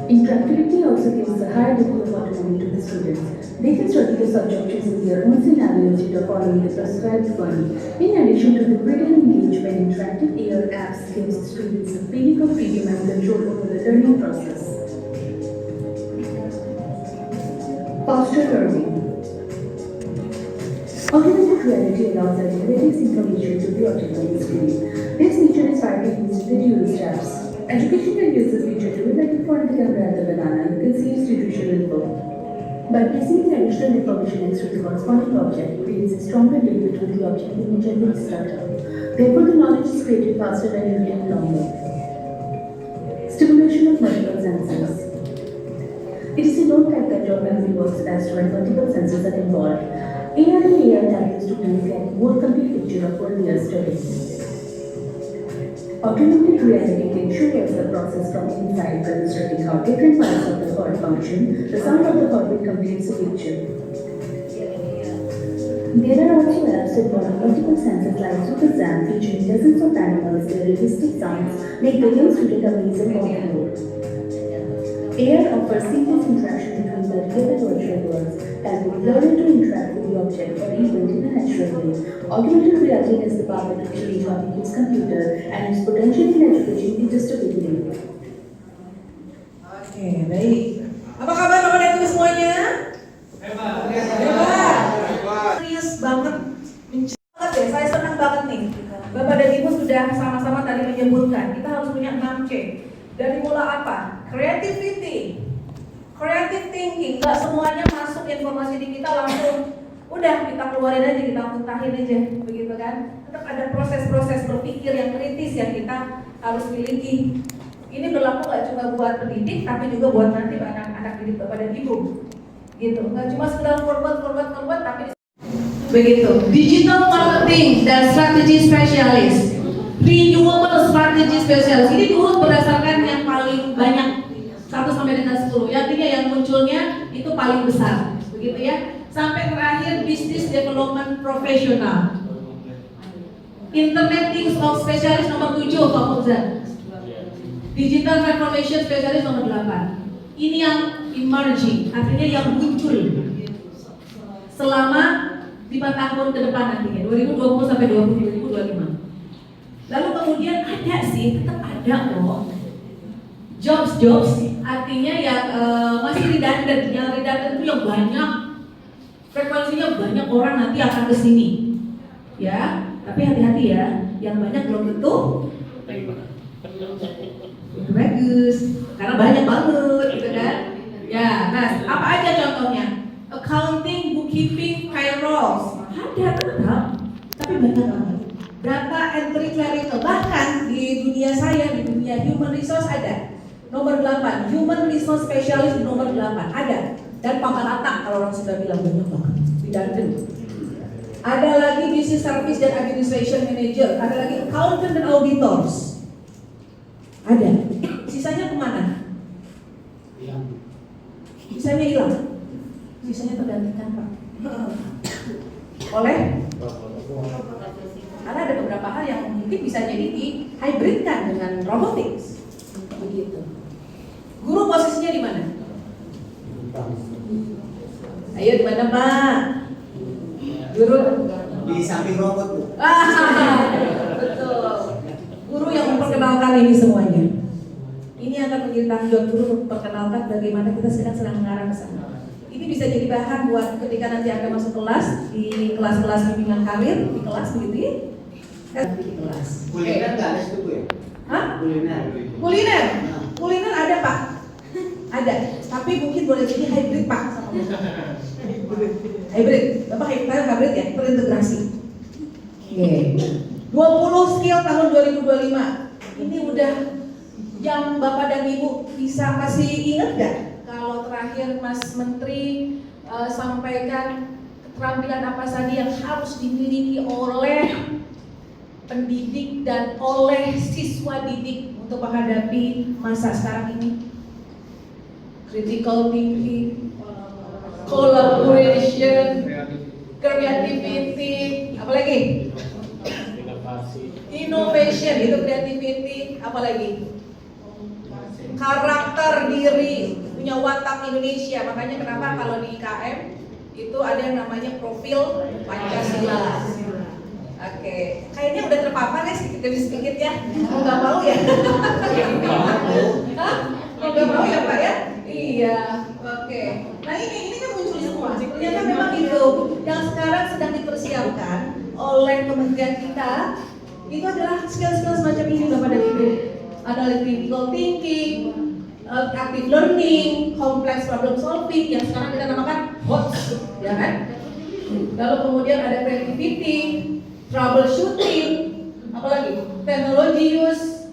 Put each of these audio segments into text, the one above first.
Interactivity also gives a higher degree of autonomy to the students. They can study the subject using their own scenarios or following the prescribed one. In addition to the critical engagement, interactive AR apps gives students a feeling of freedom and control over the learning process. Faster learning. Augmented reality allows us to release information to the object on the screen. This feature is widely used in video apps. Education can use this feature to like a point the camera at the banana, you can see institutional info. By placing the additional information next to the corresponding object, it creates a stronger link between the object image and the structure. Therefore, the knowledge is created faster and retained longer. Stimulation of multiple senses. It is a known fact that your memory works best when multiple senses are involved. AR and AR tackles students get a more complete picture of what they are studying. Augmented reality can show us the process from inside, demonstrating how different parts of the heart function. The sound of the heartbeat completes the picture. There are also apps involving multiple senses like SuperZam, featuring dozens of animals. Their realistic sounds make the young student amazing on the road. AR offers seamless interaction between the real and virtual worlds, helping learners to interact with the object or event in a natural way. Augmented reality has the power to change how we use computer, and its potential in education is just a beginning. Oke, baik. Apa kabar Bapak Ibu semuanya? Hebat. Serius banget. Saya senang banget nih. Bapak dan Ibu sudah sama-sama tadi menyebutkan kita harus punya 6C. Dari mula apa? Creativity, creative thinking. Gak semuanya masuk informasi di kita langsung udah kita keluarin aja, kita muntahin aja, begitu kan? Tetap ada proses-proses berpikir yang kritis yang kita harus miliki. Ini berlaku gak cuma buat pendidik, tapi juga buat nanti anak-anak didik Bapak dan Ibu. Gitu, gak cuma sekedar forward, tapi begitu. Digital marketing dan strategi spesialis, renewable strategi spesialis. Ini turut berdasarkan yang paling banyak 1 sampai dengan 10. Yang munculnya itu paling besar, begitu ya. Sampai terakhir business development profesional. Internet Things of Specialist nomor 7 Pak Muzan. Digital Transformation Specialist nomor 8. Ini yang emerging, artinya yang muncul selama 5 tahun ke depan nantinya, 2020 sampai 2025. Lalu kemudian ada sih, tetap ada kok jobs, artinya yang masih redundant. Yang redundant itu yang banyak, frekuensinya banyak orang nanti akan kesini, ya. Tapi hati-hati ya, yang banyak belum tentu bagus, karena banyak banget, gitu kan? Ya, nah, apa aja contohnya? Accounting, bookkeeping, payroll, ada tetap, tapi banyak banget. Data entry clerical, bahkan di dunia saya, di dunia human resource ada. Nomor 8, human resource specialist nomor 8 ada. Dan papan atas kalau orang sudah bilang banyak banget, tidak ada. Ada lagi business service dan administration manager, ada lagi accountant dan auditors. Ada. Sisanya kemana? Sisanya hilang. Sisanya tergantikan Pak. Oleh? Karena ada beberapa hal yang mungkin bisa jadi dihybridkan dengan robotics. Begitu. Guru posisinya di mana? Ayo di mana Pak? Guru di samping robot Bu. Betul. Guru yang memperkenalkan ini semuanya. Ini akan menjadi tanggung jawab guru untuk memperkenalkan bagaimana kita sedang mengarah ke sana. Ini bisa jadi bahan buat ketika nanti akan masuk kelas di kelas-kelas bimbingan karir di kelas begitu ya. Di kelas. Kuliner nggak ada situ Bu ya? Hah? Kuliner. Kuliner. Kuliner ada Pak. Ada. Tapi mungkin boleh jadi hybrid Pak. Hybrid. Bapak hybrid ya, terintegrasi. Oke. 20 skill tahun 2025. Ini udah yang Bapak dan Ibu bisa masih ingat gak? Kalau terakhir Mas Menteri sampaikan keterampilan apa saja yang harus dimiliki oleh pendidik dan oleh siswa didik untuk menghadapi masa sekarang ini. Critical thinking, collaboration, creativity, apa lagi? Innovation, itu creativity, apa lagi? Karakter diri, punya watak Indonesia. Makanya kenapa kalau di IKM itu ada yang namanya profil Pancasila. Oke, kayaknya udah terpapar ya sedikit ya. Mau nggak mau ya? Hah? Mau nggak mau ya Pak ya? Iya, oke. Nah ini kan muncul semua. Ternyata memang itu yang sekarang sedang dipersiapkan oleh kementerian kita. Itu adalah skill-skill semacam ini Bapak dan Ibu. Ada critical thinking, active learning, complex problem solving yang sekarang kita namakan HOTS, ya kan? Lalu kemudian ada creativity, troubleshooting, apalagi technology use,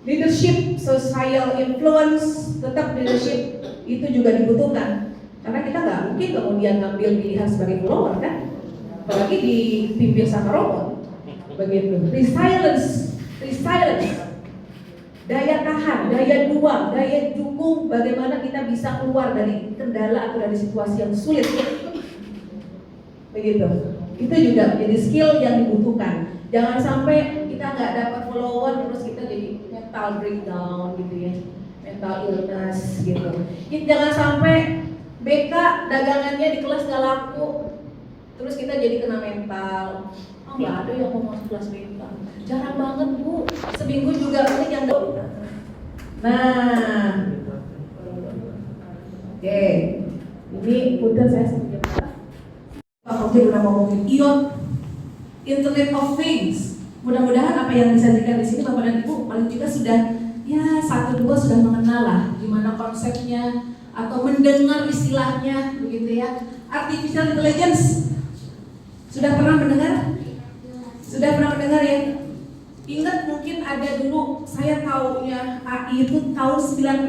leadership, social influence, tetap leadership itu juga dibutuhkan. Karena kita nggak mungkin kemudian ngambil pilihan sebagai follower kan, apalagi dipimpin sama robot. Begitu. Resilience, daya tahan, daya juang, daya dukung, bagaimana kita bisa keluar dari kendala atau dari situasi yang sulit. Begitu. Itu juga menjadi skill yang dibutuhkan. Jangan sampai kita nggak dapat follower terus kita jadi mental breakdown gitu ya, mental illness gitu. Jangan sampai BK dagangannya di kelas nggak laku, terus kita jadi kena mental. Oh nggak ada yang mau masuk kelas BK. Jarang banget Bu, seminggu juga paling yang nah, oke, ini punten saya sebutnya Pak Oke udah ngomongin IoT, Internet of Things. Mudah-mudahan apa yang disajikan di sini Bapak dan Ibu paling juga sudah ya 1-2 sudah mengenal lah gimana konsepnya atau mendengar istilahnya begitu ya. Artificial Intelligence sudah pernah mendengar? Sudah pernah mendengar ya? Ingat mungkin ada dulu saya tahu ya AI itu tahun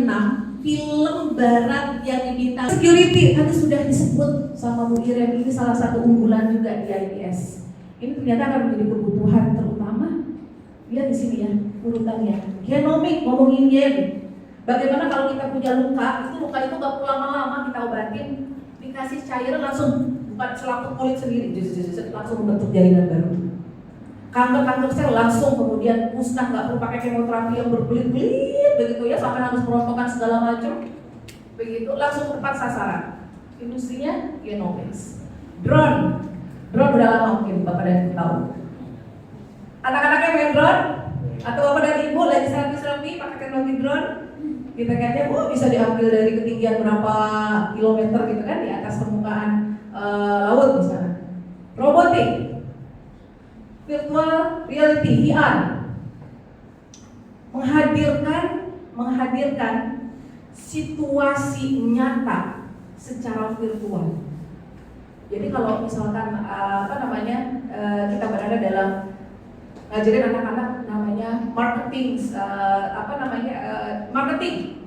96 film barat yang dibintang security tadi sudah disebut sama Bu Irem, ini salah satu unggulan juga di IPS. Ini ternyata akan menjadi kebutuhan terutama. Lihat di sini ya urutannya. Genomic ngomongin gen, Bagaimana kalau kita punya luka itu gak perlu lama-lama kita obatin, dikasih cairan langsung bukan selaput kulit sendiri, langsung membentuk jaringan baru. Kanker sel langsung kemudian musnah, nggak perlu pakai kemoterapi yang berbelit-belit begitu ya, sampai harus merontokkan segala macam. Begitu langsung tepat sasaran. Industrinya Genomics. Drone udah lama mungkin Bapak dan Ibu tahu. Anak-anaknya main drone atau Bapak dan Ibu lagi selfie pakai teknologi drone. Kita kayaknya bisa diambil dari ketinggian berapa kilometer gitu kan, di atas permukaan laut misalnya. Robotik, virtual reality (VR) menghadirkan situasi nyata secara virtual. Jadi kalau misalkan kita berada dalam ngajarin anak-anak namanya marketing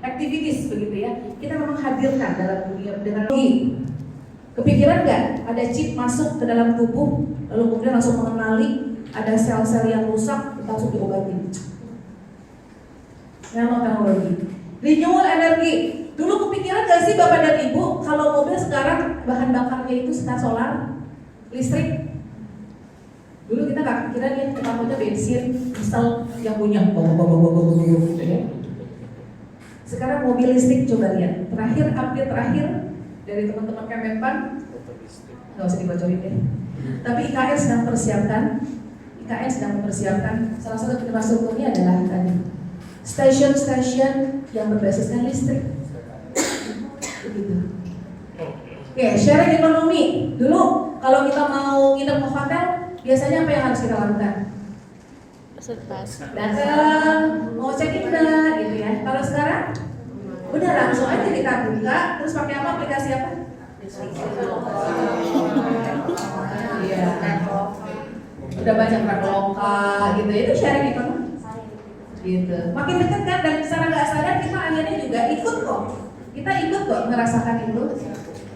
activities begitu ya, kita memang hadirkan dalam dunia dengan teknologi. Kepikiran nggak ada chip masuk ke dalam tubuh lalu kemudian langsung mengenali ada sel-sel yang rusak, kita langsung diobatin. Nanoteknologi. Renewable energy. Dulu kepikiran nggak sih Bapak dan Ibu kalau mobil sekarang bahan bakarnya itu sekat solar, listrik? Dulu kita nggak kepikiran ya, kita punya bensin, diesel yang punya gitu ya. Sekarang mobil listrik, coba lihat. Update terakhir dari teman-teman Kemenpan, nggak usah dibocorin deh. Tapi IKN sedang mempersiapkan salah satu infrastrukturnya adalah tadi stasiun-stasiun yang berbasiskan listrik. Begitu. Oke, sharing ekonomi. Dulu kalau kita mau nginep ke hotel, biasanya apa yang harus kita lakukan? Datang, mau check-in gitu ya. Kalau sekarang udah langsung aja kita buka, terus pakai apa, aplikasi apa? Iya, udah banyak Traveloka gitu ya, itu sharing ekonomi. Gitu. Makin dekat kan, dan secara nggak sadar kita akhirnya juga ikut kok merasakan itu.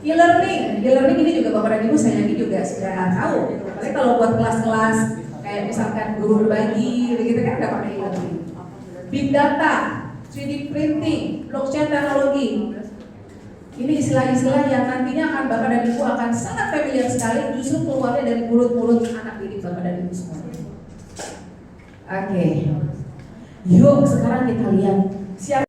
E-learning ini juga Bapak dan Ibu saya yakin juga sudah tahu. Apalagi kalau buat kelas-kelas kayak misalkan guru berbagi begitu kan nggak pakai e-learning. Big data, 3D printing, blockchain teknologi. Ini istilah-istilah yang nantinya akan Bapak dan Ibu akan sangat familiar sekali, justru keluarnya dari mulut-mulut anak didik Bapak dan Ibu semua. Oke. Yuk sekarang kita lihat siapa